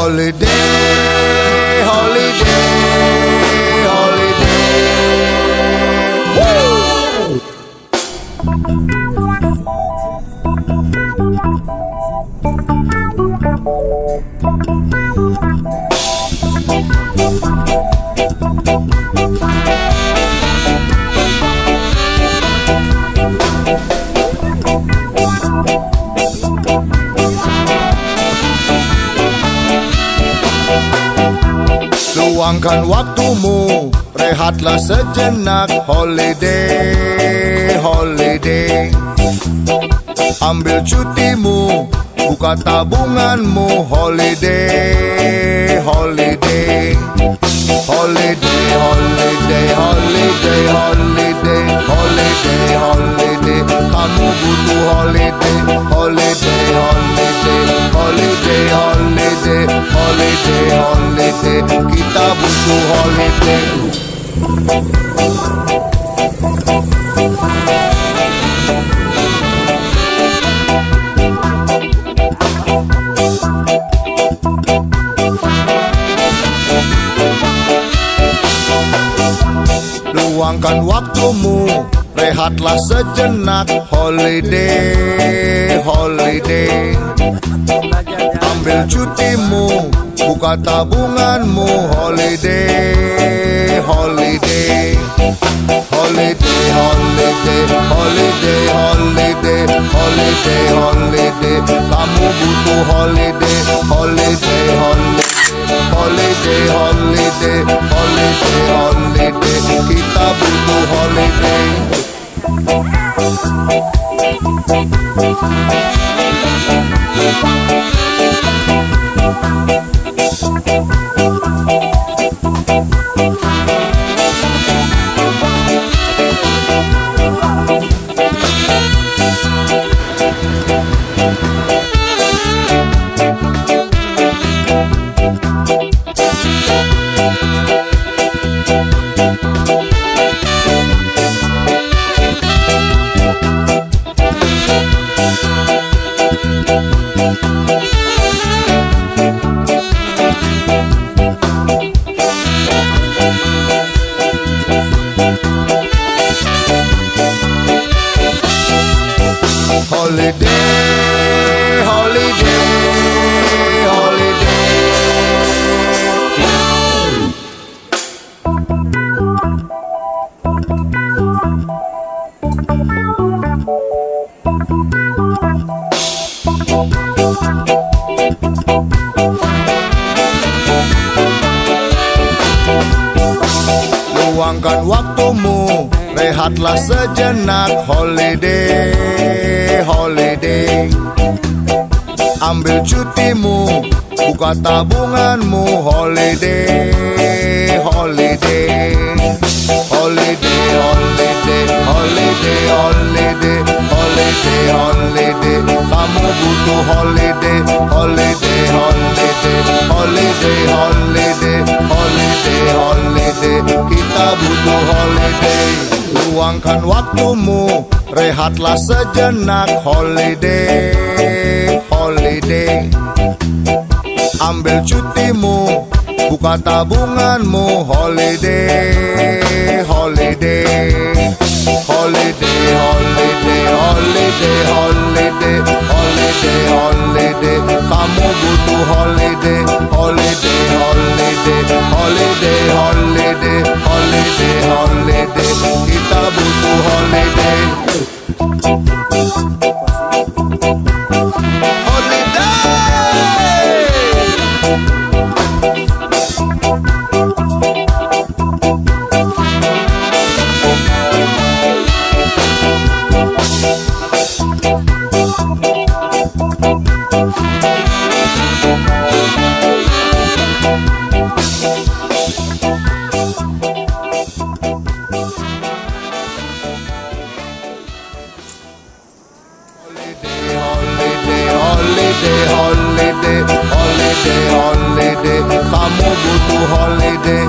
Holiday, holiday, holiday. Woo! Luangkan waktumu, rehatlah sejenak. Holiday, holiday. Ambil cutimu, buka tabunganmu. Holiday, holiday. Holiday, holiday, holiday, holiday. Holiday, holiday. Kamu butuh holiday. Holiday, holiday. Holiday, holiday. Holiday, holiday. Kita butuh holiday. Luangkan waktumu, rehatlah sejenak. Holiday, holiday. Ambil cutimu, buka tabunganmu. Holiday, holiday. Holiday, holiday, holiday, holiday. Holiday, holiday. Kamu butuh holiday. Holiday, holiday. Holiday, holiday. Holiday, holiday. Kita butuh holiday. Holiday, holiday, holiday. Luangkan waktumu, rehatlah sejenak. Holiday, holiday. Ambil cutimu, buka tabunganmu. Holiday, holiday. Holiday, holiday, holiday, holiday. Holiday, holiday. Kamu butuh holiday. Holiday, holiday. Holiday, holiday. Holiday, holiday. Kita butuh holiday. Luangkan waktumu, rehatlah sejenak. Holiday, holiday. Ambil cutimu, buka tabunganmu. Holiday, holiday. Holiday, holiday, holiday, holiday. Holiday, holiday. Kamu butuh holiday. Holiday, holiday. Holiday, holiday. Holiday, holiday. Kita butuh holiday. Holiday, holiday, holiday. Kamu butuh holiday.